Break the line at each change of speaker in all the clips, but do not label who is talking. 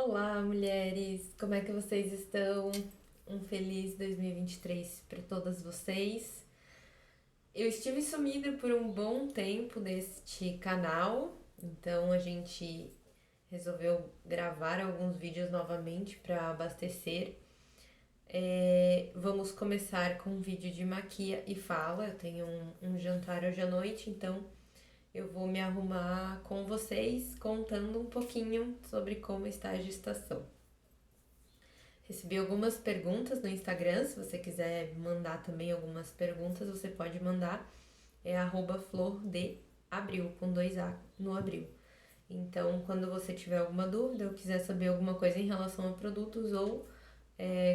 Olá, mulheres! Como é que vocês estão? Um feliz 2023 para todas vocês. Eu estive sumida por um bom tempo deste canal, então a gente resolveu gravar alguns vídeos novamente para abastecer. Vamos começar com um vídeo de maquia e fala. Eu tenho um jantar hoje à noite, então eu vou me arrumar com vocês contando um pouquinho sobre como está a gestação. Recebi algumas perguntas no Instagram, se você quiser mandar também algumas perguntas, você pode mandar, é @flordeabril, com 2A no abril. Então, quando você tiver alguma dúvida ou quiser saber alguma coisa em relação a produtos ou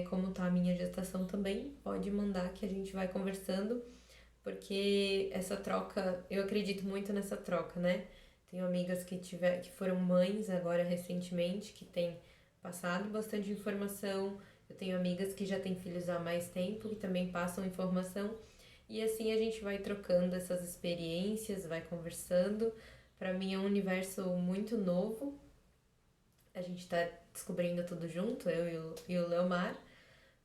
como tá a minha gestação também, pode mandar que a gente vai conversando, porque essa troca, eu acredito muito nessa troca, né? Tenho amigas que foram mães agora recentemente, que têm passado bastante informação. Eu tenho amigas que já têm filhos há mais tempo, que também passam informação. E assim a gente vai trocando essas experiências, vai conversando. Para mim é um universo muito novo. A gente tá descobrindo tudo junto, eu e o Leomar.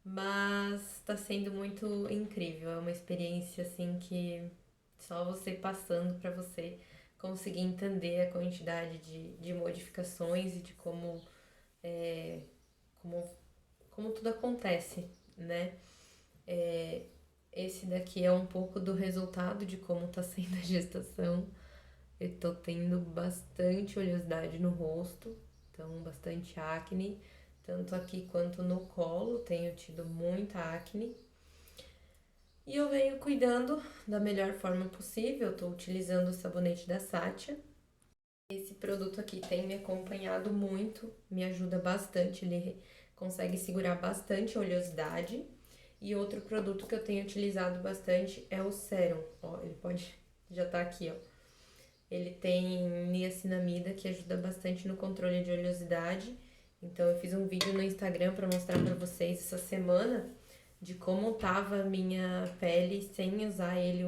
Mas tá sendo muito incrível. É uma experiência assim que só você passando para você conseguir entender a quantidade de modificações e de é, como, como tudo acontece, né? É, esse daqui é um pouco do resultado de como tá sendo a gestação. Eu tô tendo bastante oleosidade no rosto, então bastante acne, tanto aqui quanto no colo, tenho tido muita acne. E eu venho cuidando da melhor forma possível, eu tô utilizando o sabonete da Satia. Esse produto aqui tem me acompanhado muito, me ajuda bastante, ele consegue segurar bastante a oleosidade. E outro produto que eu tenho utilizado bastante é o sérum, ó, ele pode, já tá aqui, ó. Ele tem niacinamida que ajuda bastante no controle de oleosidade. Então eu fiz um vídeo no Instagram para mostrar para vocês essa semana de como tava a minha pele sem usar ele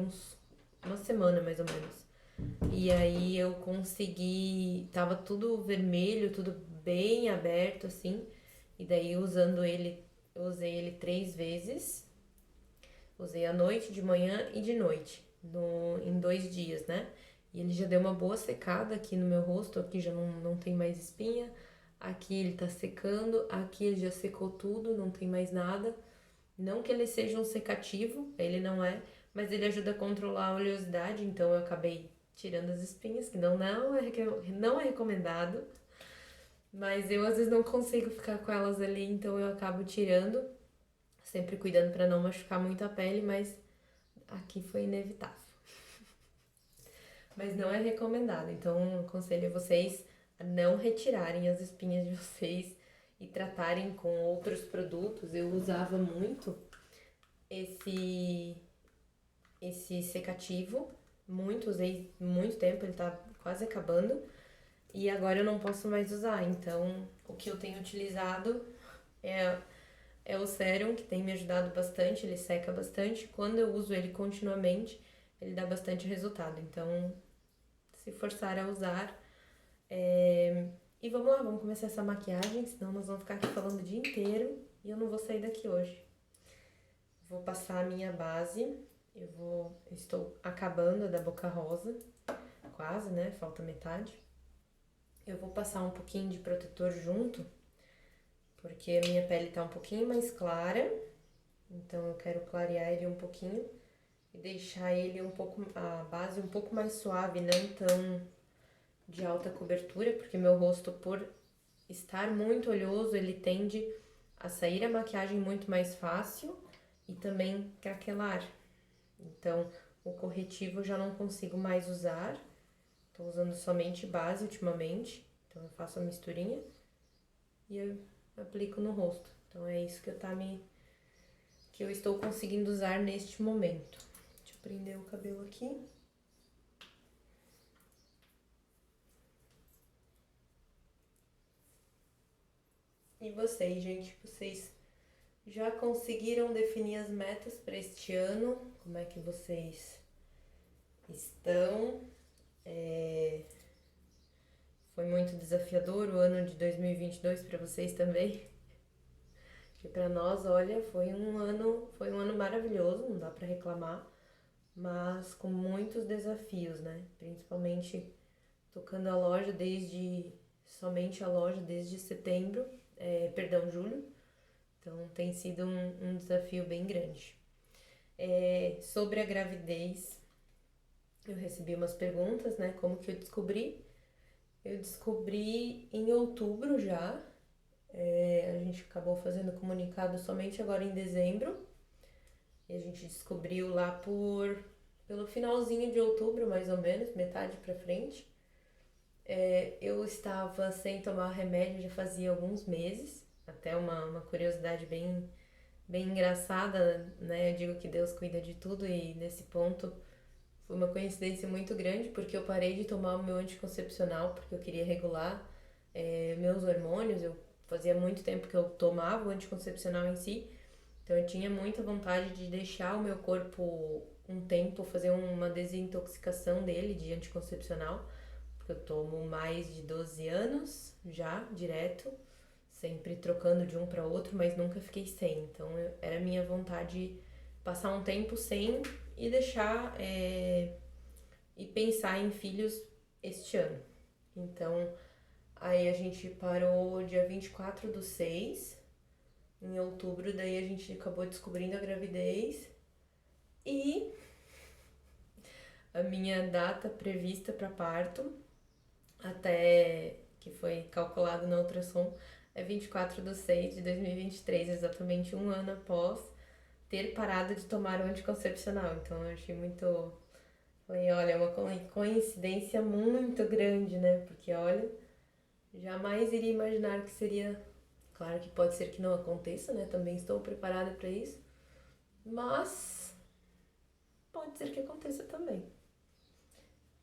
uma semana mais ou menos. E aí eu consegui, tava tudo vermelho, tudo bem aberto assim. E daí usando ele, eu usei ele 3 vezes. Usei à noite, de manhã e de noite, em 2 dias, né? E ele já deu uma boa secada aqui no meu rosto, aqui já não tem mais espinha. Aqui ele tá secando, aqui ele já secou tudo, não tem mais nada. Não que ele seja um secativo, ele não é, mas ele ajuda a controlar a oleosidade, então eu acabei tirando as espinhas, que não é recomendado, mas eu às vezes não consigo ficar com elas ali, então eu acabo tirando, sempre cuidando para não machucar muito a pele, mas aqui foi inevitável. Mas não é recomendado, então aconselho vocês a não retirarem as espinhas de vocês e tratarem com outros produtos. Eu usava muito esse esse secativo, usei muito tempo, ele tá quase acabando. E agora eu não posso mais usar, então o que eu tenho utilizado é, é o sérum, que tem me ajudado bastante, ele seca bastante. Quando eu uso ele continuamente, ele dá bastante resultado. Então, se forçar a usar. E vamos lá, vamos começar essa maquiagem, senão nós vamos ficar aqui falando o dia inteiro e eu não vou sair daqui hoje. Vou passar a minha base, estou acabando a da Boca Rosa, quase, né? Falta metade. Eu vou passar um pouquinho de protetor junto, porque a minha pele tá um pouquinho mais clara, então eu quero clarear ele um pouquinho e deixar ele a base um pouco mais suave, não tão de alta cobertura, porque meu rosto, por estar muito oleoso, ele tende a sair a maquiagem muito mais fácil e também craquelar. Então, o corretivo eu já não consigo mais usar. Tô usando somente base ultimamente. Então, eu faço a misturinha e eu aplico no rosto. Então, é isso que eu estou conseguindo usar neste momento. Deixa eu prender o cabelo aqui. E vocês, gente? Vocês já conseguiram definir as metas para este ano? Como é que vocês estão? Foi muito desafiador o ano de 2022 para vocês também. E para nós, olha, foi um ano maravilhoso, não dá para reclamar, mas com muitos desafios, né? Principalmente tocando a loja somente a loja desde setembro, julho. Então tem sido um desafio bem grande. Sobre a gravidez, eu recebi umas perguntas, né? Como que eu descobri? Eu descobri em outubro já. A gente acabou fazendo comunicado somente agora em dezembro. E a gente descobriu lá pelo finalzinho de outubro, mais ou menos, metade pra frente. Eu estava sem tomar remédio já fazia alguns meses. Até uma curiosidade bem engraçada, né? Eu digo que Deus cuida de tudo e nesse ponto foi uma coincidência muito grande porque eu parei de tomar o meu anticoncepcional porque eu queria regular meus hormônios. Eu fazia muito tempo que eu tomava o anticoncepcional em si, então eu tinha muita vontade de deixar o meu corpo um tempo, fazer uma desintoxicação dele de anticoncepcional, porque eu tomo mais de 12 anos já, direto, sempre trocando de um para outro, mas nunca fiquei sem. Então era minha vontade passar um tempo sem e deixar e pensar em filhos este ano. Então aí a gente parou dia 24/6, em outubro, daí a gente acabou descobrindo a gravidez e a minha data prevista para parto, até que foi calculado na ultrassom, é 24/6/2023, exatamente um ano após ter parado de tomar o anticoncepcional. Então eu achei muito. Falei, olha, é uma coincidência muito grande, né? Porque olha, jamais iria imaginar que seria. Claro que pode ser que não aconteça, né? Também estou preparada para isso. Mas pode ser que aconteça também.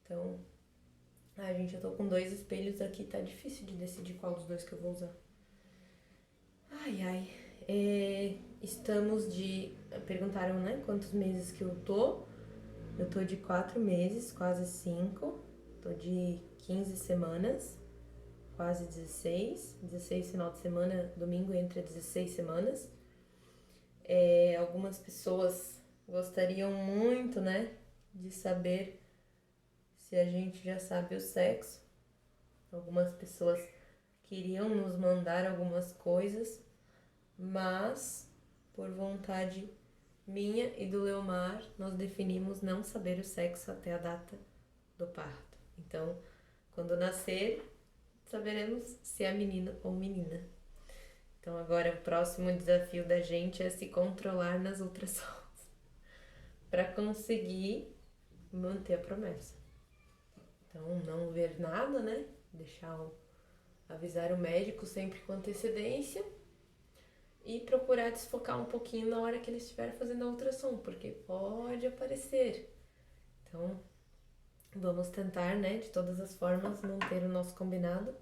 Então, gente, eu tô com 2 espelhos aqui, tá difícil de decidir qual dos dois que eu vou usar. Ai. Estamos de. Perguntaram, né? Quantos meses que eu tô? Eu tô de 4 meses, quase 5. Tô de 15 semanas, quase 16. 16 final de semana, domingo entre 16 semanas. Algumas pessoas gostariam muito, né? De saber se a gente já sabe o sexo. Algumas pessoas queriam nos mandar algumas coisas, mas por vontade minha e do Leomar, nós definimos não saber o sexo até a data do parto. Então, quando nascer, saberemos se é menino ou menina. Então, agora o próximo desafio da gente é se controlar nas ultrassons para conseguir manter a promessa. Então, não ver nada, né? Avisar o médico sempre com antecedência e procurar desfocar um pouquinho na hora que ele estiver fazendo a ultrassom, porque pode aparecer. Então, vamos tentar, né, de todas as formas, manter o nosso combinado.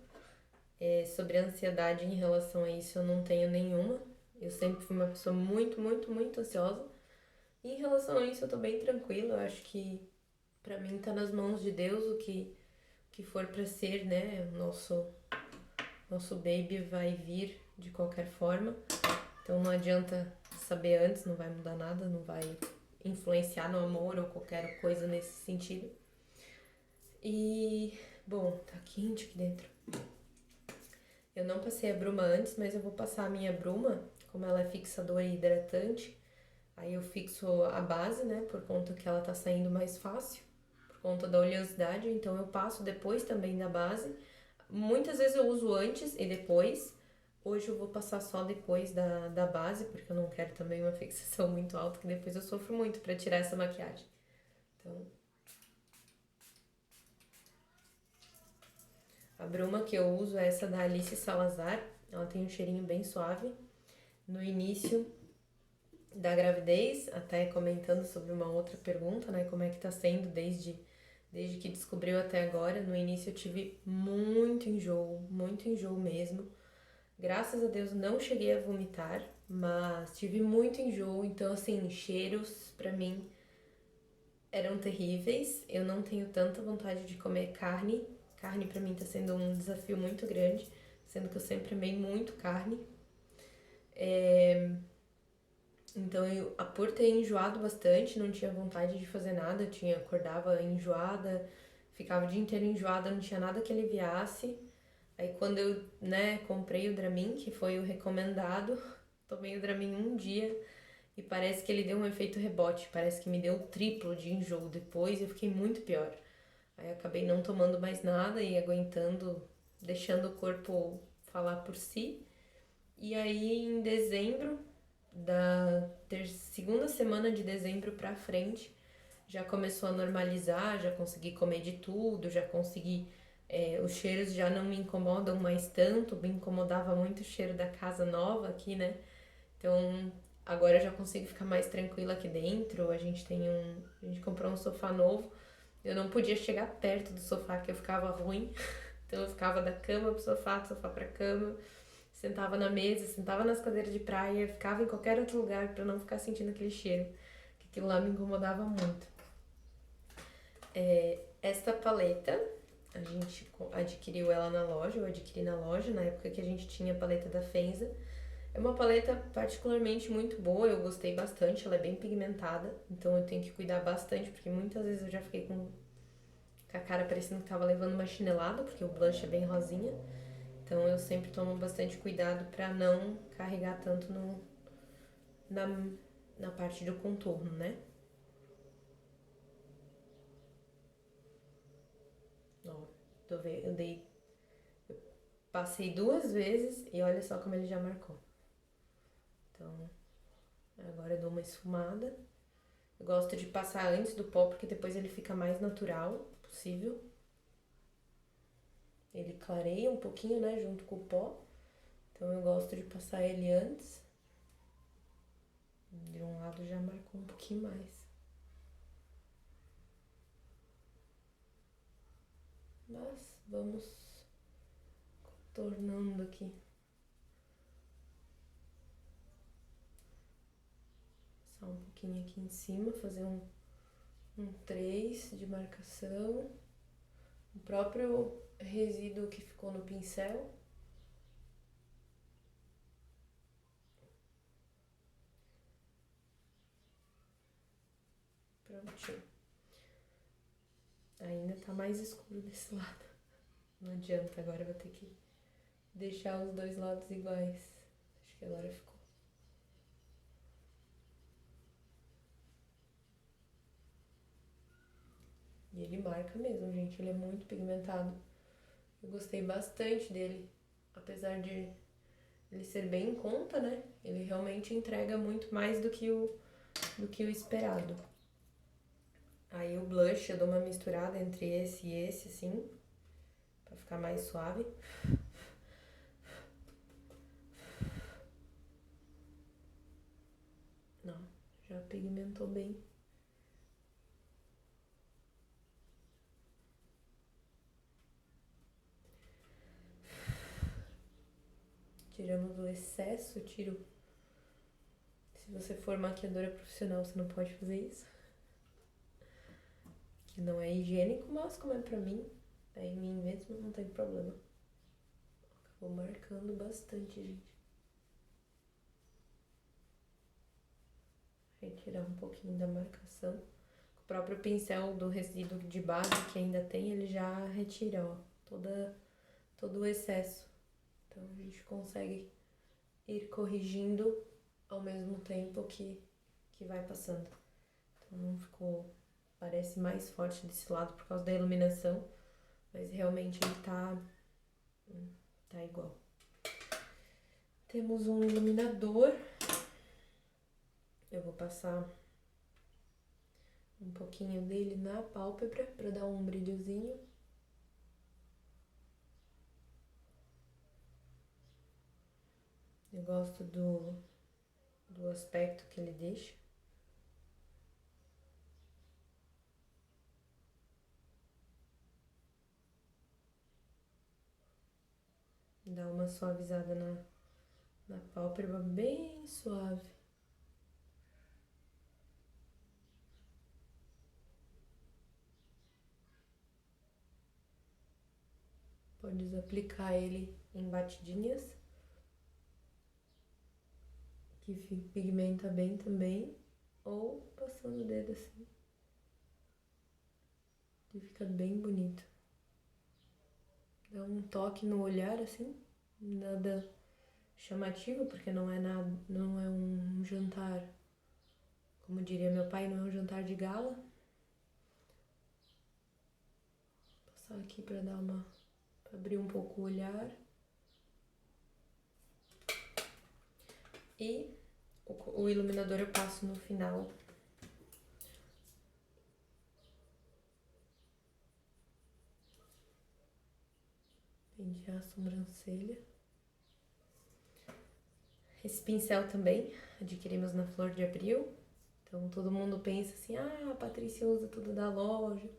Sobre a ansiedade em relação a isso, eu não tenho nenhuma. Eu sempre fui uma pessoa muito, muito, muito ansiosa. E em relação a isso, eu tô bem tranquila. Eu acho que pra mim tá nas mãos de Deus o que for pra ser, né? Nosso baby vai vir de qualquer forma. Então não adianta saber antes, não vai mudar nada, não vai influenciar no amor ou qualquer coisa nesse sentido. E, bom, tá quente aqui dentro. Eu não passei a bruma antes, mas eu vou passar a minha bruma, como ela é fixadora e hidratante. Aí eu fixo a base, né, por conta que ela tá saindo mais fácil, por conta da oleosidade. Então eu passo depois também da base. Muitas vezes eu uso antes e depois. Hoje eu vou passar só depois da base, porque eu não quero também uma fixação muito alta, que depois eu sofro muito pra tirar essa maquiagem. Então, a bruma que eu uso é essa da Alice Salazar. Ela tem um cheirinho bem suave. No início da gravidez, até comentando sobre uma outra pergunta, né? Como é que tá sendo desde que descobriu até agora. No início eu tive muito enjoo mesmo. Graças a Deus não cheguei a vomitar, mas tive muito enjoo. Então, assim, cheiros pra mim eram terríveis. Eu não tenho tanta vontade de comer carne Carne pra mim tá sendo um desafio muito grande, sendo que eu sempre amei muito carne. Então, por ter enjoado bastante, não tinha vontade de fazer nada, acordava enjoada, ficava o dia inteiro enjoada, não tinha nada que aliviasse. Aí quando eu, né, comprei o Dramin, que foi o recomendado, tomei o Dramin um dia e parece que ele deu um efeito rebote, parece que me deu o triplo de enjoo depois e eu fiquei muito pior. Aí eu acabei não tomando mais nada e aguentando, deixando o corpo falar por si. E aí em dezembro, segunda semana de dezembro pra frente, já começou a normalizar, já consegui comer de tudo, já consegui. Os cheiros já não me incomodam mais tanto, me incomodava muito o cheiro da casa nova aqui, né? Então agora eu já consigo ficar mais tranquila aqui dentro. A gente comprou um sofá novo. Eu não podia chegar perto do sofá que eu ficava ruim. Então eu ficava da cama pro sofá, do sofá pra cama, sentava na mesa, sentava nas cadeiras de praia, ficava em qualquer outro lugar pra não ficar sentindo aquele cheiro, que aquilo lá me incomodava muito. Esta paleta, a gente adquiriu ela na loja, eu adquiri na loja, na época que a gente tinha a paleta da Fenza. É uma paleta particularmente muito boa, eu gostei bastante, ela é bem pigmentada, então eu tenho que cuidar bastante, porque muitas vezes eu já fiquei com a cara parecendo que tava levando uma chinelada, porque o blush é bem rosinha. Então eu sempre tomo bastante cuidado pra não carregar tanto na, na parte do contorno, né? Ó, passei 2 vezes e olha só como ele já marcou. Então, agora eu dou uma esfumada. Eu gosto de passar antes do pó, porque depois ele fica mais natural possível. Ele clareia um pouquinho, né, junto com o pó. Então eu gosto de passar ele antes. De um lado já marcou um pouquinho mais. Mas vamos tornando aqui. Só um pouquinho aqui em cima, fazer um 3 de marcação. O próprio resíduo que ficou no pincel. Prontinho. Ainda tá mais escuro desse lado. Não adianta, agora eu vou ter que deixar os dois lados iguais. Acho que agora ficou. E ele marca mesmo, gente. Ele é muito pigmentado. Eu gostei bastante dele. Apesar de ele ser bem em conta, né? Ele realmente entrega muito mais do que o esperado. Aí o blush eu dou uma misturada entre esse e esse, assim, pra ficar mais suave. Não, já pigmentou bem. Tiramos o excesso, tiro. Se você for maquiadora profissional, você não pode fazer isso. Que não é higiênico, mas como é pra mim, é em mim mesmo, não tem problema. Acabou marcando bastante, gente. Retirar um pouquinho da marcação. O próprio pincel do resíduo de base que ainda tem, ele já retira, ó, todo o excesso. Então a gente consegue ir corrigindo ao mesmo tempo que vai passando. Então não ficou, parece mais forte desse lado por causa da iluminação, mas realmente ele tá igual. Temos um iluminador. Eu vou passar um pouquinho dele na pálpebra para dar um brilhozinho. Eu gosto do aspecto que ele deixa. Dá uma suavizada na pálpebra, bem suave. podes aplicar ele em batidinhas, que pigmenta bem também, ou passando o dedo assim, que fica bem bonito. Dá um toque no olhar assim, nada chamativo, porque não é nada, não é um jantar, como diria meu pai, não é um jantar de gala. Vou passar aqui para pra abrir um pouco o olhar. E o iluminador eu passo no final. Pentear a sobrancelha. Esse pincel também adquirimos na Flor de Abril. Então todo mundo pensa assim, a Patrícia usa tudo da loja.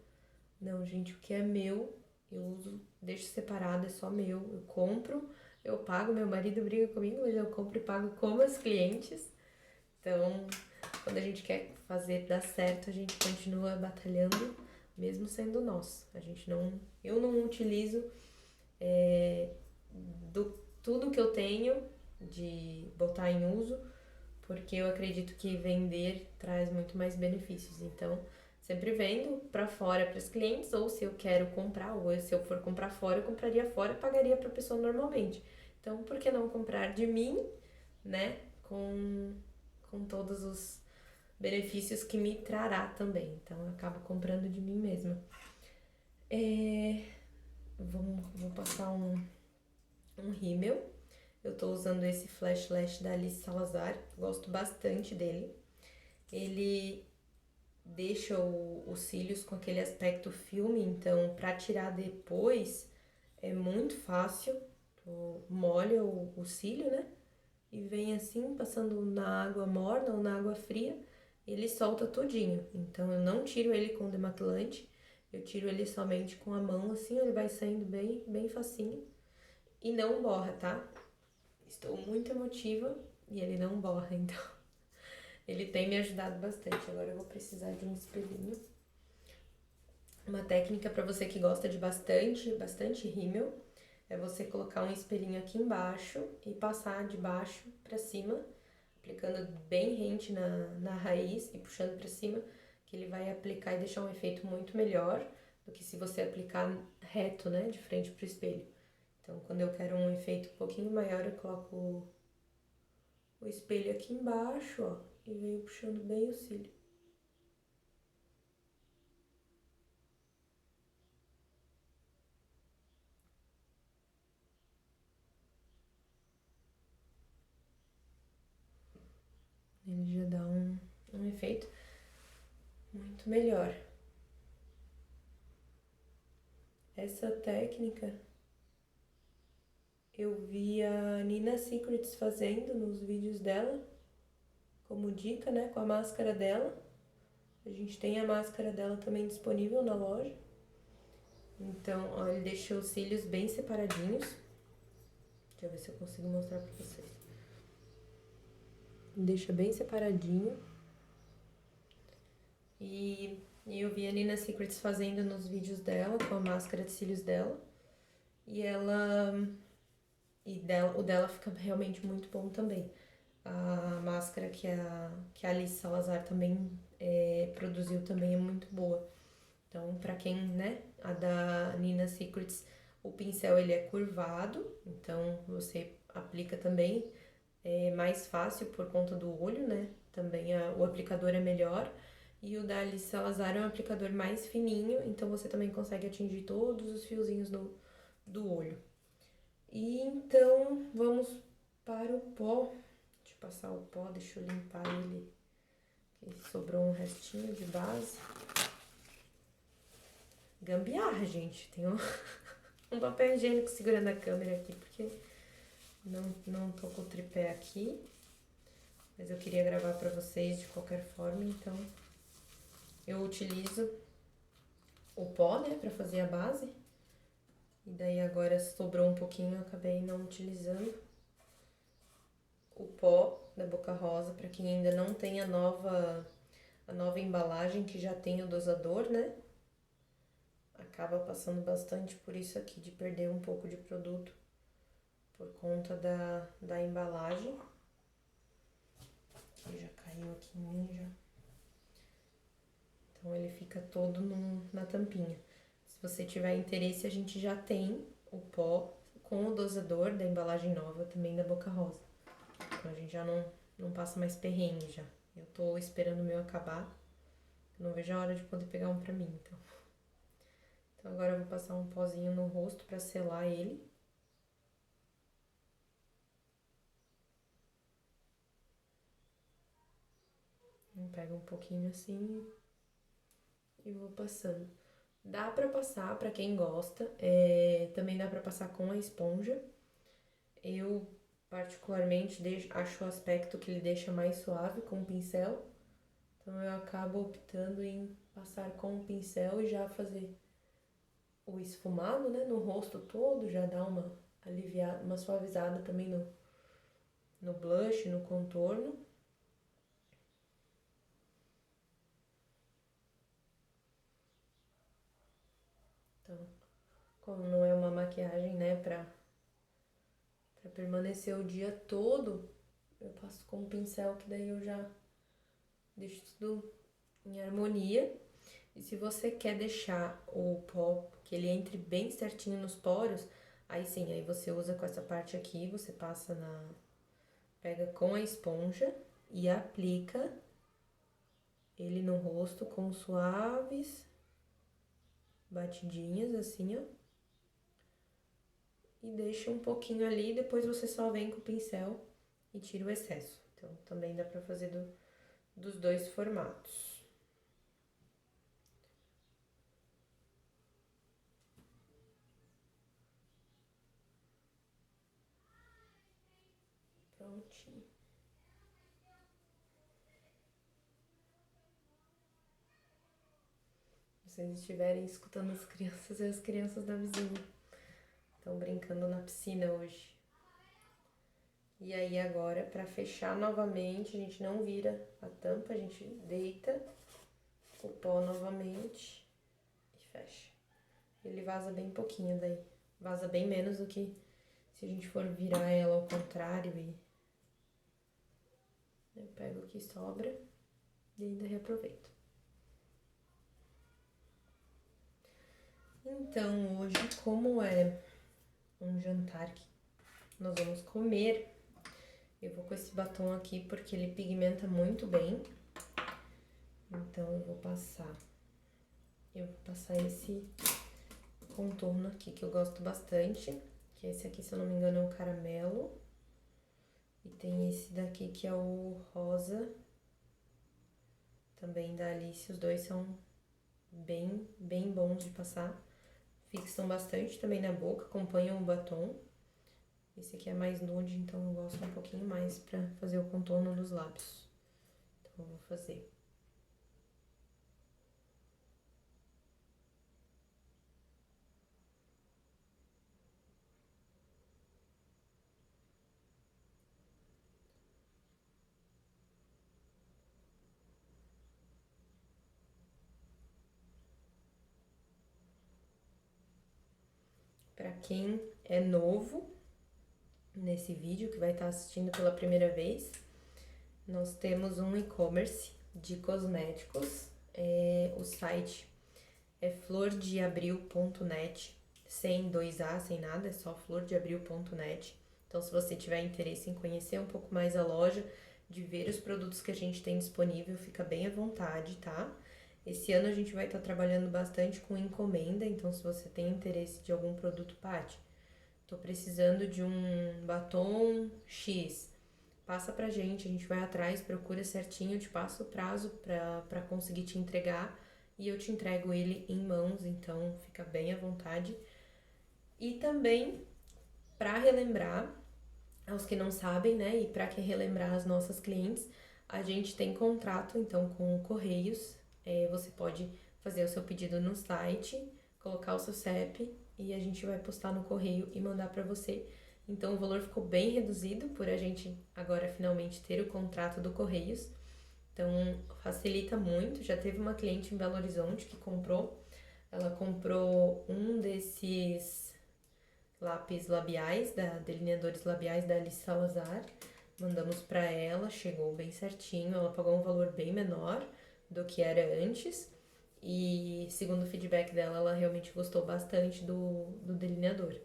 Não, gente, o que é meu, eu uso, deixo separado, é só meu. Eu compro, eu pago, meu marido briga comigo, mas eu compro e pago como as clientes. Então, quando a gente quer fazer dar certo, a gente continua batalhando, mesmo sendo nosso. Eu não utilizo tudo que eu tenho de botar em uso, porque eu acredito que vender traz muito mais benefícios. Então, sempre vendo para fora para os clientes, ou se eu quero comprar, ou se eu for comprar fora, eu compraria fora e pagaria para a pessoa normalmente. Então, por que não comprar de mim, né, com todos os benefícios que me trará também. Então, eu acabo comprando de mim mesma. Vou passar um rímel. Eu tô usando esse Flash Lash da Alice Salazar, gosto bastante dele. Ele deixa os cílios com aquele aspecto filme, então pra tirar depois é muito fácil. Tu molha o cílio, né? E vem assim, passando na água morna ou na água fria, ele solta todinho. Então eu não tiro ele com demaquilante, eu tiro ele somente com a mão, assim, ele vai saindo bem, bem facinho. E não borra, tá? Estou muito emotiva e ele não borra, então ele tem me ajudado bastante. Agora eu vou precisar de um espelhinho. Uma técnica para você que gosta de bastante rímel é você colocar um espelhinho aqui embaixo e passar de baixo para cima, aplicando bem rente na raiz e puxando para cima, que ele vai aplicar e deixar um efeito muito melhor do que se você aplicar reto, né, de frente pro espelho. Então, quando eu quero um efeito um pouquinho maior, eu coloco o espelho aqui embaixo, ó, e venho puxando bem o cílio. Ele já dá um efeito muito melhor. Essa técnica eu vi a Nina Secrets fazendo nos vídeos dela, como dica, né, com a máscara dela. A gente tem a máscara dela também disponível na loja. Então, ó, ele deixou os cílios bem separadinhos. Deixa eu ver se eu consigo mostrar pra vocês. Deixa bem separadinho. E eu vi a Nina Secrets fazendo nos vídeos dela, com a máscara de cílios dela. O dela fica realmente muito bom também. A máscara que a Alice Salazar também produziu também é muito boa. Então, pra quem, né, a da Nina Secrets, o pincel ele é curvado, então você aplica também mais fácil por conta do olho, né? Também o aplicador é melhor. E o da Alice Salazar é um aplicador mais fininho, então você também consegue atingir todos os fiozinhos do olho. E então, vamos para o pó. Deixa eu passar o pó, deixa eu limpar ele, que sobrou um restinho de base. Gambiarra, gente. Tem um papel higiênico segurando a câmera aqui, porque não tô com o tripé aqui. Mas eu queria gravar pra vocês de qualquer forma, então eu utilizo o pó, né, pra fazer a base. E daí agora sobrou um pouquinho, eu acabei não utilizando. O pó da Boca Rosa, pra quem ainda não tem a nova embalagem, que já tem o dosador, né? acaba passando bastante por isso aqui, de perder um pouco de produto por conta da embalagem. Que já caiu aqui em mim já. Então ele fica todo na tampinha. Se você tiver interesse, a gente já tem o pó com o dosador da embalagem nova também da Boca Rosa. Então a gente já não passa mais perrengue já. Eu tô esperando o meu acabar. Eu não vejo a hora de poder pegar um pra mim, então. Então agora eu vou passar um pozinho no rosto pra selar ele. Eu pego um pouquinho assim e vou passando. Dá pra passar, pra quem gosta, também dá pra passar com a esponja. Eu, particularmente, acho o aspecto que ele deixa mais suave com o pincel. Então eu acabo optando em passar com o pincel e já fazer o esfumado, né, no rosto todo, já dá uma aliviada, uma suavizada também no blush, no contorno. Então, como não é uma maquiagem, né, pra permanecer o dia todo, eu passo com o pincel, que daí eu já deixo tudo em harmonia. E se você quer deixar o pó, que ele entre bem certinho nos poros, aí sim, aí você usa com essa parte aqui, você passa pega com a esponja e aplica ele no rosto com suaves batidinhas, assim, ó. E deixa um pouquinho ali, depois você só vem com o pincel e tira o excesso. Então, também dá pra fazer dos dois formatos. Prontinho. Se vocês estiverem escutando as crianças, é as crianças da vizinha. Estão brincando na piscina hoje. E aí agora, pra fechar novamente, a gente não vira a tampa, a gente deita o pó novamente e fecha. Ele vaza bem pouquinho daí. Vaza bem menos do que se a gente for virar ela ao contrário e... Eu pego o que sobra e ainda reaproveito. Então, hoje, como é um jantar que nós vamos comer, eu vou com esse batom aqui porque ele pigmenta muito bem. Então, eu vou passar esse contorno aqui que eu gosto bastante, que esse aqui, se eu não me engano, é o caramelo. E tem esse daqui que é o rosa, também da Alice. Os dois são bem bons de passar. Fixam bastante também na boca, acompanham o batom. Esse aqui é mais nude, então eu gosto um pouquinho mais pra fazer o contorno dos lábios. Então eu vou fazer. Pra quem é novo nesse vídeo, que vai estar assistindo pela primeira vez, nós temos um e-commerce de cosméticos. O site é flordeabril.net, sem 2A, sem nada, é só flordeabril.net. Então, se você tiver interesse em conhecer um pouco mais a loja, de ver os produtos que a gente tem disponível, fica bem à vontade, tá? Esse ano a gente vai estar trabalhando bastante com encomenda, então se você tem interesse de algum produto, Paty, tô precisando de um batom X, passa pra gente, a gente vai atrás, procura certinho, eu te passo o prazo pra conseguir te entregar e eu te entrego ele em mãos, então fica bem à vontade. E também, pra relembrar, aos que não sabem, né, e pra que relembrar as nossas clientes, a gente tem contrato, então, com o Correios. Você pode fazer o seu pedido no site, colocar o seu CEP e a gente vai postar no correio e mandar pra você. Então, o valor ficou bem reduzido por a gente agora finalmente ter o contrato do Correios. Então, facilita muito. Já teve uma cliente em Belo Horizonte que comprou Ela comprou um desses lápis labiais, delineadores labiais da Alice Salazar. Mandamos para ela, chegou bem certinho, ela pagou um valor bem menor do que era antes. E segundo o feedback dela, ela realmente gostou bastante do delineador.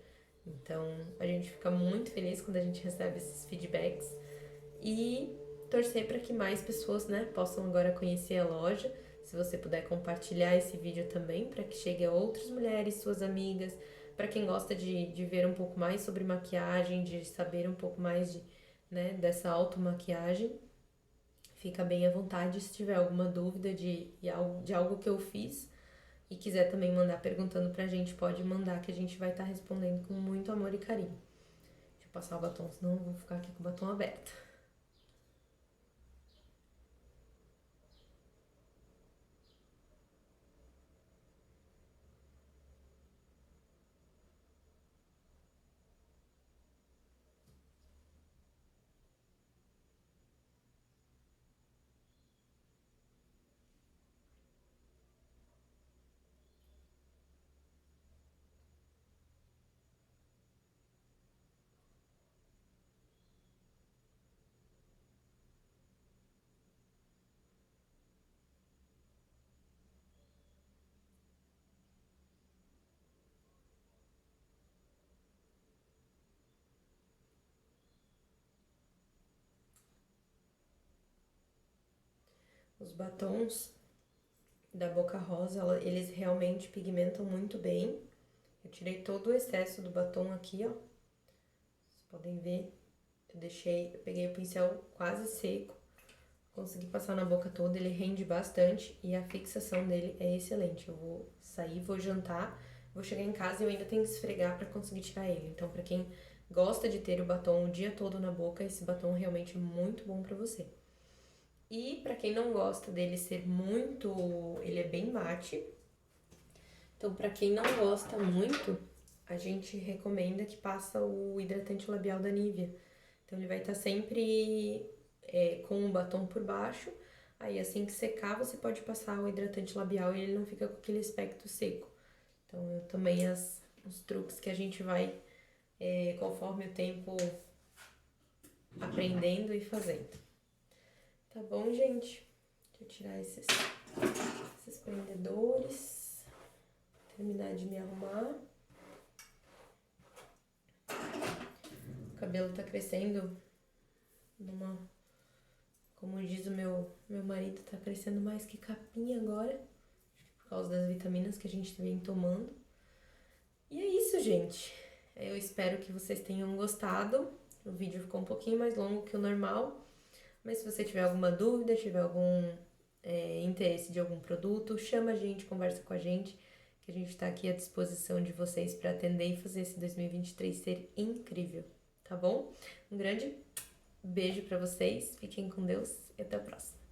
Então a gente fica muito feliz quando a gente recebe esses feedbacks e torcer para que mais pessoas, né, possam agora conhecer a loja. Se você puder compartilhar esse vídeo também para que chegue a outras mulheres, suas amigas, para quem gosta de ver um pouco mais sobre maquiagem, de saber um pouco mais né, dessa automaquiagem. Fica bem à vontade se tiver alguma dúvida de algo que eu fiz e quiser também mandar perguntando pra gente, pode mandar que a gente vai estar respondendo com muito amor e carinho. Deixa eu passar o batom, senão eu vou ficar aqui com o batom aberto. Os batons da Boca Rosa, eles realmente pigmentam muito bem. Eu tirei todo o excesso do batom aqui, ó. Vocês podem ver. Eu peguei o pincel quase seco. Consegui passar na boca toda, ele rende bastante e a fixação dele é excelente. Eu vou sair, vou jantar, vou chegar em casa e eu ainda tenho que esfregar para conseguir tirar ele. Então, para quem gosta de ter o batom o dia todo na boca, esse batom realmente é muito bom para você. E para quem não gosta dele ser muito, ele é bem mate. Então, para quem não gosta muito, a gente recomenda que passa o hidratante labial da Nivea. Então, ele vai estar sempre com o batom por baixo. Aí, assim que secar, você pode passar o hidratante labial e ele não fica com aquele aspecto seco. Então, também os truques que a gente vai, conforme o tempo, aprendendo e fazendo. Tá bom, gente? Deixa eu tirar esses prendedores. Terminar de me arrumar. O cabelo tá crescendo como diz o meu marido, tá crescendo mais que capinha agora, por causa das vitaminas que a gente vem tomando. E é isso, gente. Eu espero que vocês tenham gostado. O vídeo ficou um pouquinho mais longo que o normal, mas se você tiver alguma dúvida, tiver algum interesse de algum produto, chama a gente, conversa com a gente, que a gente tá aqui à disposição de vocês para atender e fazer esse 2023 ser incrível, tá bom? Um grande beijo para vocês, fiquem com Deus e até a próxima.